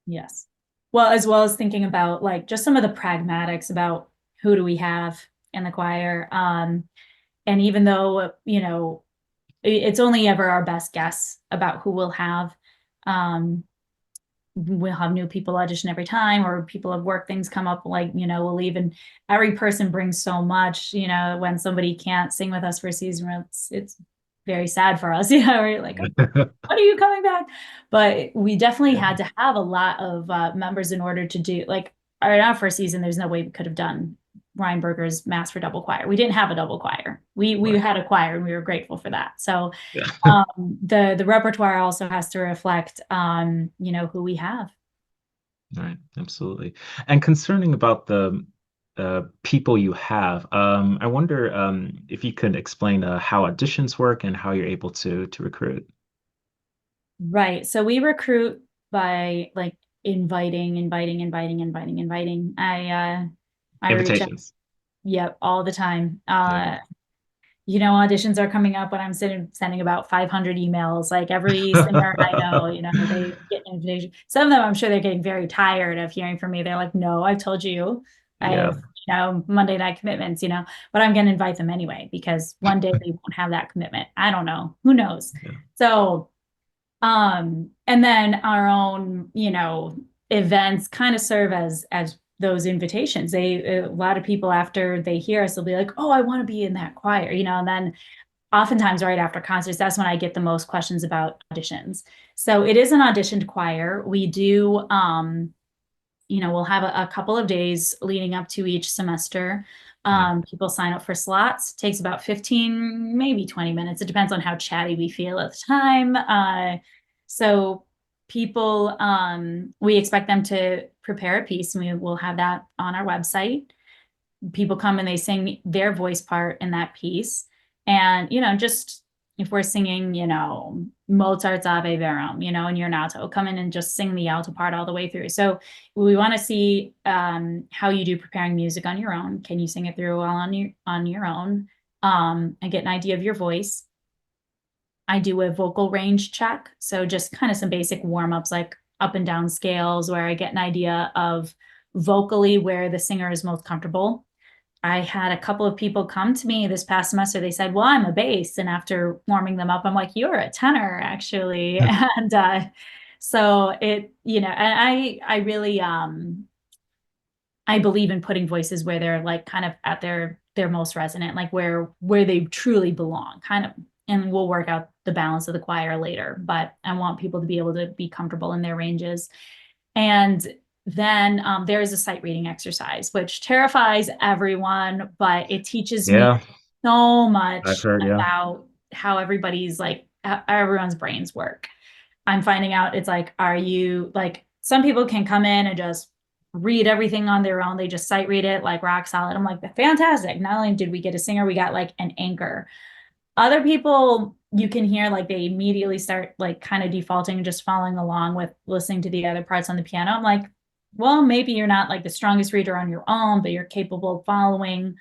Yes. Well as thinking about like just some of the pragmatics about who do we have in the choir. And even though, it's only ever our best guess about who we'll have. Um, we'll have new people audition every time, or people have work things come up, like, we'll leave, and every person brings so much, when somebody can't sing with us for a season, it's very sad for us. We're like, what are you coming back? But we definitely Yeah, had to have a lot of members in order to do like our first season. There's no way we could have done Reinberger's Mass for double choir. We didn't have a double choir. We right. had a choir, and we were grateful for that. So Yeah. the repertoire also has to reflect who we have. Right, absolutely. And concerning about the people you have, I wonder if you could explain how auditions work and how you're able to recruit. Right. So we recruit by like inviting. I reach out, Invitations. yep, all the time. Yeah. Auditions are coming up when I'm sending about 500 emails. Like every singer I know, they get an invitation. Some of them, I'm sure they're getting very tired of hearing from me. They're like, no, I've told you I Yeah. have, Monday night commitments, but I'm going to invite them anyway, because one day they won't have that commitment. I don't know. Who knows? Yeah. So, and then our own, events kind of serve as those invitations. A lot of people, after they hear us, they'll be like, "Oh, I want to be in that choir," and then oftentimes right after concerts, that's when I get the most questions about auditions. So it is an auditioned choir. We do, we'll have a couple of days leading up to each semester. Yeah. People sign up for slots. It takes about 15, maybe 20 minutes. It depends on how chatty we feel at the time. So people, we expect them to prepare a piece, and we will have that on our website. People come and they sing their voice part in that piece. And, just if we're singing, Mozart's Ave Verum, and you're an alto, come in and just sing the alto part all the way through. So we want to see how you do preparing music on your own. Can you sing it through all on your own? And get an idea of your voice. I do a vocal range check. So just kind of some basic warm-ups, like up and down scales, where I get an idea of vocally where the singer is most comfortable. I had a couple of people come to me this past semester. They said, "Well, I'm a bass." And after warming them up, I'm like, "You're a tenor, actually." And so and I really I believe in putting voices where they're like kind of at their most resonant, like where they truly belong, kind of. And we'll work out the balance of the choir later, but I want people to be able to be comfortable in their ranges. And then there is a sight reading exercise, which terrifies everyone, but it teaches me Yeah. so I've much heard, yeah. about how everybody's like, how everyone's brains work. I'm finding out it's like, are you like, some people can come in and just read everything on their own. They just sight read it like rock solid. I'm like, fantastic. Not only did we get a singer, we got like an anchor. Other people, you can hear like they immediately start like kind of defaulting and just following along with listening to the other parts on the piano. I'm like, well, maybe you're not like the strongest reader on your own, but you're capable of following.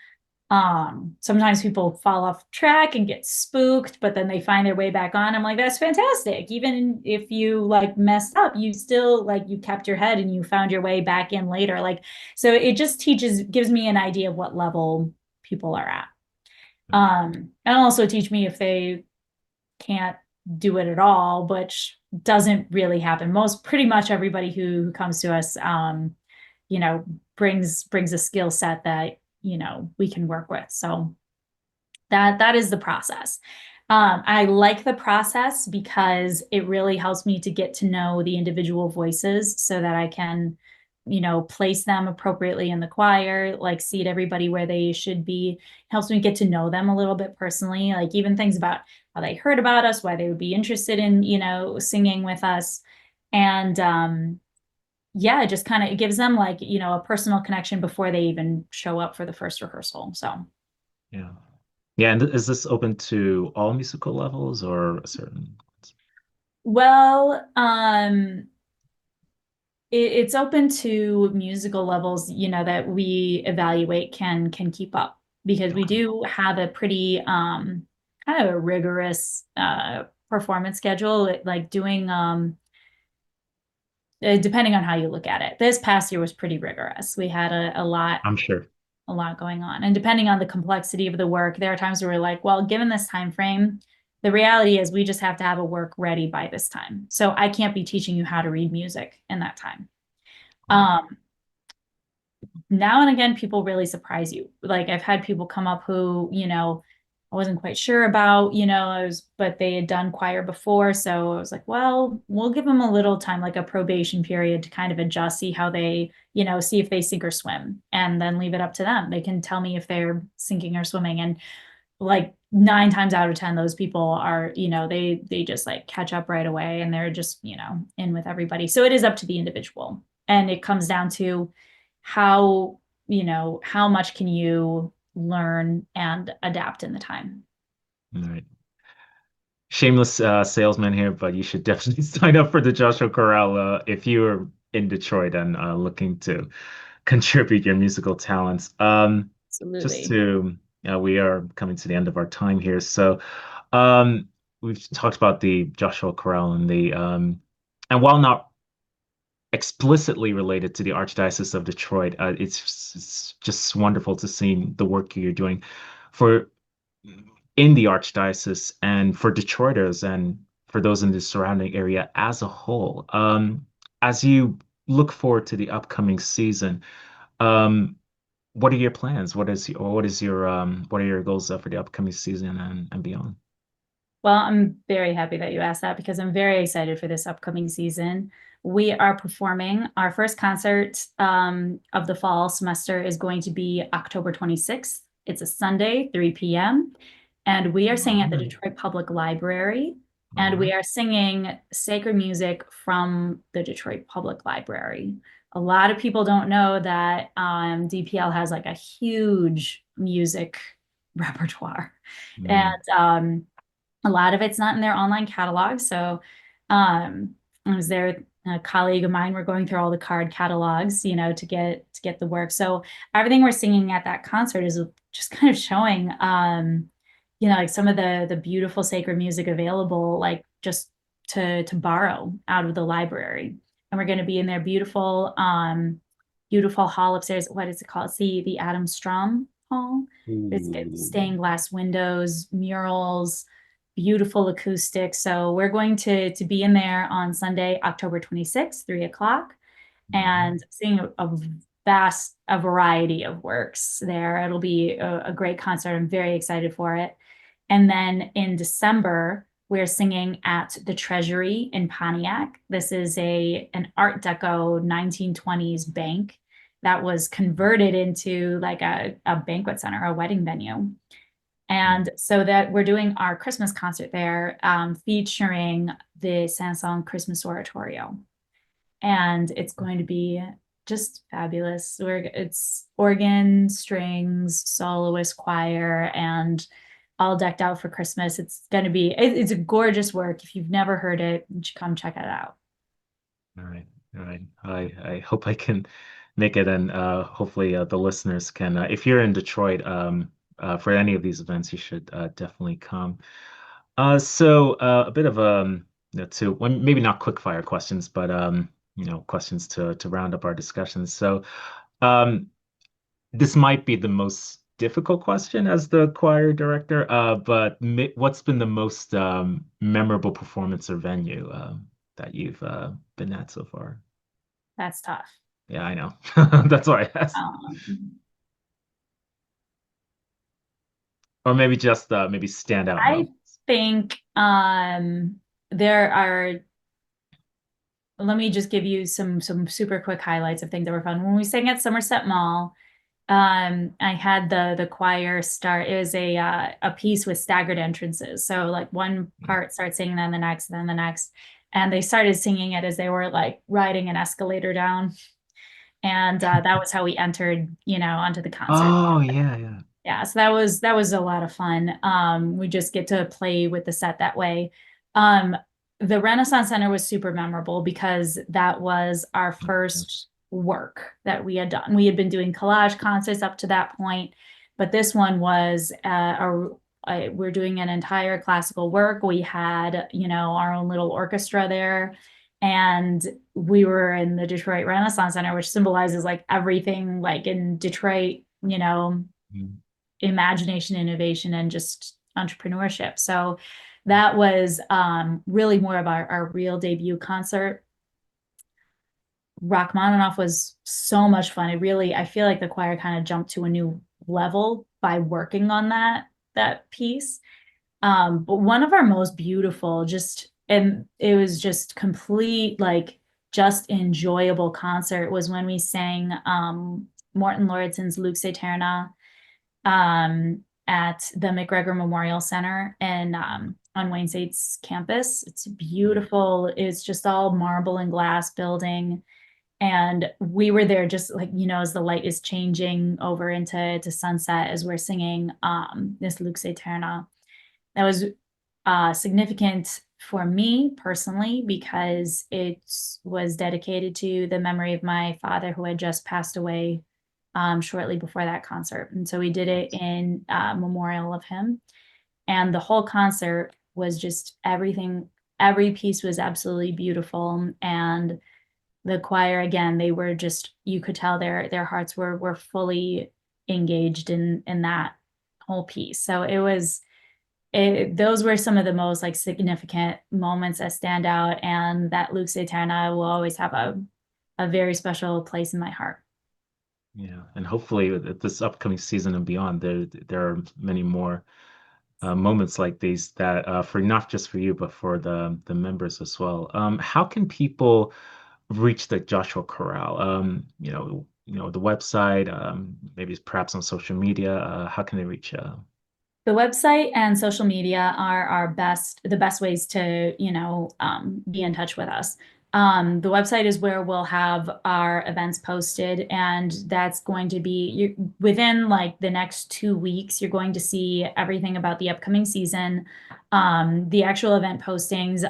Sometimes people fall off track and get spooked, but then they find their way back on. I'm like, that's fantastic. Even if you like messed up, you still like you kept your head and you found your way back in later. Like, so it just gives me an idea of what level people are at. And also teach me if they can't do it at all, which doesn't really happen. Pretty much everybody who comes to us, you know, brings a skill set that, we can work with. So that is the process. I like the process because it really helps me to get to know the individual voices so that I can, place them appropriately in the choir, like seat everybody where they should be. Helps me get to know them a little bit personally, like even things about how they heard about us, why they would be interested in, singing with us. And yeah, it just kind of it gives them like, a personal connection before they even show up for the first rehearsal. So Yeah. Yeah, and is this open to all musical levels or a certain? well, it's open to musical levels, that we evaluate can keep up because we Okay. do have a pretty kind of a rigorous performance schedule, like doing depending on how you look at it. This past year was pretty rigorous. We had I'm sure. a lot going on. And depending on the complexity of the work, there are times where we're like, well, given this time frame, the reality is we just have to have a work ready by this time. So I can't be teaching you how to read music in that time. Right. Um, Now and again, people really surprise you. Like I've had people come up who, I wasn't quite sure about, but they had done choir before. So I was like, well, we'll give them a little time, like a probation period to kind of adjust, see how they, see if they sink or swim, and then leave it up to them. They can tell me if they're sinking or swimming. And like 9 times out of 10, those people are, they just like catch up right away and they're just, in with everybody. So it is up to the individual. And it comes down to how, how much can you learn and adapt in the time. All right. Shameless salesman here, but you should definitely sign up for the Joshua Chorale if you're in Detroit and looking to contribute your musical talents. Just Absolutely. to, we are coming to the end of our time here. So, um, we've talked about the Joshua Chorale and and while not explicitly related to the Archdiocese of Detroit, it's just wonderful to see the work you're doing for in the Archdiocese and for Detroiters and for those in the surrounding area as a whole. As you look forward to the upcoming season, um, what are your plans? What are your goals for the upcoming season and beyond? Well, I'm very happy that you asked that because I'm very excited for this upcoming season. We are performing our first concert of the fall semester is going to be October 26th. It's a Sunday, 3 p.m. And we are All singing at the right. Detroit Public Library. All And we right. are singing sacred music from the Detroit Public Library. A lot of people don't know that DPL has like a huge music repertoire. Mm, And a lot of it's not in their online catalog. So I was there, a colleague of mine, we're going through all the card catalogs, to get the work. So everything we're singing at that concert is just kind of showing like some of the beautiful sacred music available, like just to borrow out of the library. And we're going to be in their beautiful hall upstairs. What is it called? It's the Adam Strom Hall. It's got ooh, stained glass windows, murals, beautiful acoustics. So we're going to be in there on Sunday, October 26th, 3 o'clock, all right. and seeing a variety of works there. It'll be a great concert. I'm very excited for it. And then in December, we're singing at the Treasury in Pontiac. This is an Art Deco 1920s bank that was converted into like a banquet center, a wedding venue. Mm, And so that we're doing our Christmas concert there, featuring the Sansong Christmas Oratorio. And it's going to be just fabulous. It's organ, strings, soloist choir, and all decked out for Christmas. It's a gorgeous work. If you've never heard it, you should come check it out. all right. All right. I hope I can make it and hopefully the listeners can if you're in Detroit, for any of these events, you should definitely come. A bit of to well, maybe not quick fire questions, but questions to round up our discussion. Um, this might be the most difficult question as the choir director, but what's been the most memorable performance or venue that you've been at so far? That's tough. Yeah, I know. That's why I asked. Um, Or maybe just maybe standout I moments. think there are, let me just give you some super quick highlights of things that were fun. When we sang at Somerset Mall, I had the choir start. It was a piece with staggered entrances. So like one part starts singing, then the next, then the next. And they started singing it as they were like riding an escalator down. And that was how we entered, onto the concert. Oh yeah, yeah. Yeah, so that was a lot of fun. We just get to play with the set that way. Um, the Renaissance Center was super memorable because that was our Of course. first work that we had done. We had been doing collage concerts up to that point, but this one was we're doing an entire classical work. We had, our own little orchestra there, and we were in the Detroit Renaissance Center, which symbolizes like everything like in Detroit, Mm, imagination, innovation, and just entrepreneurship. So that was really more of our real debut concert. Rachmaninoff was so much fun. I feel like the choir kind of jumped to a new level by working on that piece. But one of our most beautiful, and it was just complete, like just enjoyable concert was when we sang Morton Lauridsen's Luke Saeterna at the McGregor Memorial Center and on Wayne State's campus. It's mm, beautiful. It's just all marble and glass building. And we were there just like, as the light is changing over into sunset as we're singing this Luke Saeterna. That was significant for me personally because it was dedicated to the memory of my father who had just passed away shortly before that concert. And so we did it nice. in memorial of him. And the whole concert was just everything, every piece was absolutely beautiful. And the choir, again, they were just, you could tell their hearts were fully engaged in that whole piece. So those were some of the most like significant moments that stand out. And that Luke Saeterna will always have a very special place in my heart. Yeah, and hopefully with this upcoming season and beyond, there are many more moments like these that for not just for you, but for the members as well. How can people reach the Joshua Chorale? The website, maybe perhaps on social media. How can they reach? The website and social media are the best ways to, be in touch with us. The website is where we'll have our events posted, and that's going to be within like the next 2 weeks. You're going to see everything about the upcoming season, the actual event postings.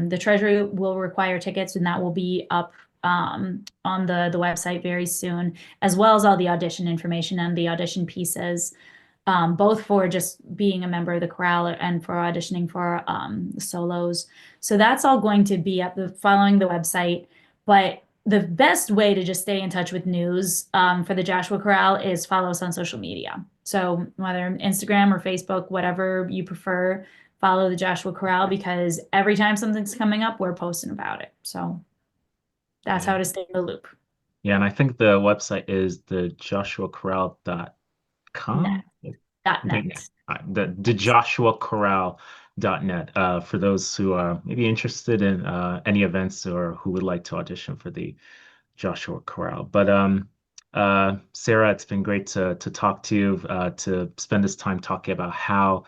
The Treasury will require tickets, and that will be up on the website very soon, as well as all the audition information and the audition pieces both for just being a member of the chorale and for auditioning for solos. So that's all going to be up following the website. But the best way to just stay in touch with news for the Joshua Chorale is follow us on social media. So whether Instagram or Facebook, whatever you prefer, follow the Joshua Chorale because every time something's coming up, we're posting about it. So that's Yeah. how to stay in the loop. Yeah, and I think the website is the Net, joshuachorale.com. dot .net. net. The joshuachorale.net for those who are maybe interested in any events or who would like to audition for the Joshua Chorale. But Sarah, it's been great to talk to you, to spend this time talking about how,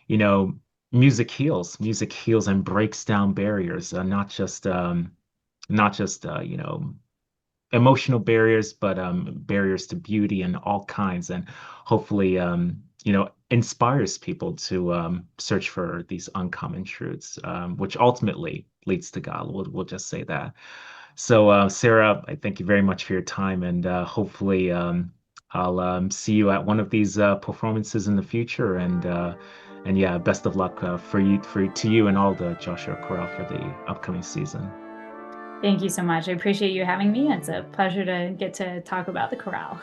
you know, music heals and breaks down barriers, not just emotional barriers, but barriers to beauty and all kinds, and hopefully, inspires people to search for these uncommon truths, which ultimately leads to God. We'll just say that. So, Sarah, I thank you very much for your time, and hopefully, I'll see you at one of these performances in the future, and yeah, best of luck to you and all the Joshua Chorale for the upcoming season. Thank you so much. I appreciate you having me. It's a pleasure to get to talk about the chorale.